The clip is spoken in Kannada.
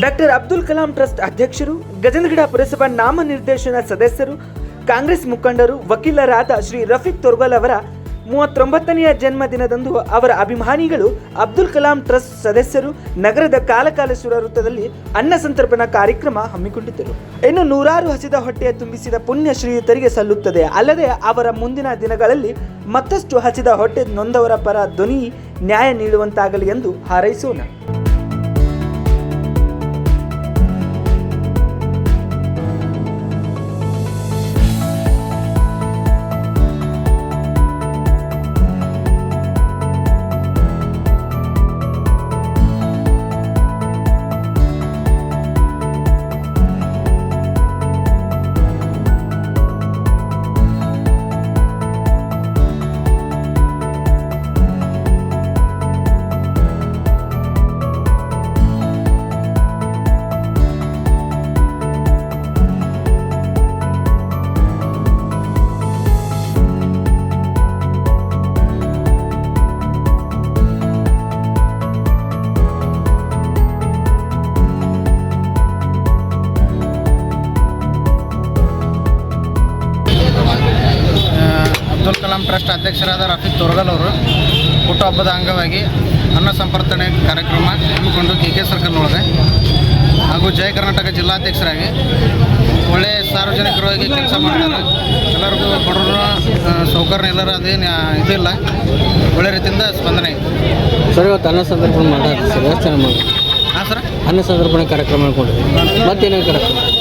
ಡಾಕ್ಟರ್ ಅಬ್ದುಲ್ ಕಲಾಂ ಟ್ರಸ್ಟ್ ಅಧ್ಯಕ್ಷರು, ಗಜೇಂದ್ರಗಡ ಪುರಸಭಾ ನಾಮನಿರ್ದೇಶನ ಸದಸ್ಯರು, ಕಾಂಗ್ರೆಸ್ ಮುಖಂಡರು, ವಕೀಲರಾದ ಶ್ರೀ ರಫೀಕ್ ತೊರ್ಗಲ್ ಅವರ 39ನೆಯ ಜನ್ಮದಿನದಂದು ಅವರ ಅಭಿಮಾನಿಗಳು ಅಬ್ದುಲ್ ಕಲಾಂ ಟ್ರಸ್ಟ್ ಸದಸ್ಯರು ನಗರದ ಕಾಲಕಾಲೇಶ್ವರ ವೃತ್ತದಲ್ಲಿ ಅನ್ನ ಸಂತರ್ಪಣಾ ಕಾರ್ಯಕ್ರಮ ಹಮ್ಮಿಕೊಂಡಿದ್ದರು. ಇನ್ನು ನೂರಾರು ಹಸಿದ ಹೊಟ್ಟೆಯ ತುಂಬಿಸಿದ ಪುಣ್ಯ ಶ್ರೀಯುತರಿಗೆ ಸಲ್ಲುತ್ತದೆ. ಅಲ್ಲದೆ ಅವರ ಮುಂದಿನ ದಿನಗಳಲ್ಲಿ ಮತ್ತಷ್ಟು ಹಸಿದ ಹೊಟ್ಟೆ ನೊಂದವರ ಪರ ಧ್ವನಿ ನ್ಯಾಯ ನೀಡುವಂತಾಗಲಿ ಎಂದು ಹಾರೈಸೋಣ. ಅಬ್ದುಲ್ ಕಲಾಂ ಟ್ರಸ್ಟ್ ಅಧ್ಯಕ್ಷರಾದ ರಫೀಕ್ ತೊರ್ಗಲ್ ಅವರು ಹುಟ್ಟುಹಬ್ಬದ ಅಂಗವಾಗಿ ಅನ್ನ ಸಂಪರ್ಪಣೆ ಕಾರ್ಯಕ್ರಮ ಹಮ್ಮಿಕೊಂಡು KK ಸರ್ಕಲ್ ಒಳಗೆ ಹಾಗೂ ಜಯ ಕರ್ನಾಟಕ ಜಿಲ್ಲಾಧ್ಯಕ್ಷರಾಗಿ ಒಳ್ಳೆಯ ಸಾರ್ವಜನಿಕರಾಗಿ ಕೆಲಸ ಮಾಡ್ತಾರೆ. ಎಲ್ಲರಿಗೂ ಬಡವರು ಸೌಕರ್ಯ ಎಲ್ಲರೂ ಅದೇನು ಇದಿಲ್ಲ, ಒಳ್ಳೆ ರೀತಿಯಿಂದ ಸ್ಪಂದನೆ ಇದೆ ಸರ್. ಇವತ್ತು ಅನ್ನ ಸಂದರ್ಪಣೆ ಮಾಡೋದು ಸರ್, ಎಷ್ಟು ಚೆನ್ನಾಗಿ ಮಾಡಿ. ಹಾಂ ಸರ್, ಅನ್ನ ಸಂದರ್ಪಣೆ ಕಾರ್ಯಕ್ರಮ ಮಾಡ್ಕೊಂಡು ಮತ್ತೇನೇನು ಕಾರ್ಯಕ್ರಮ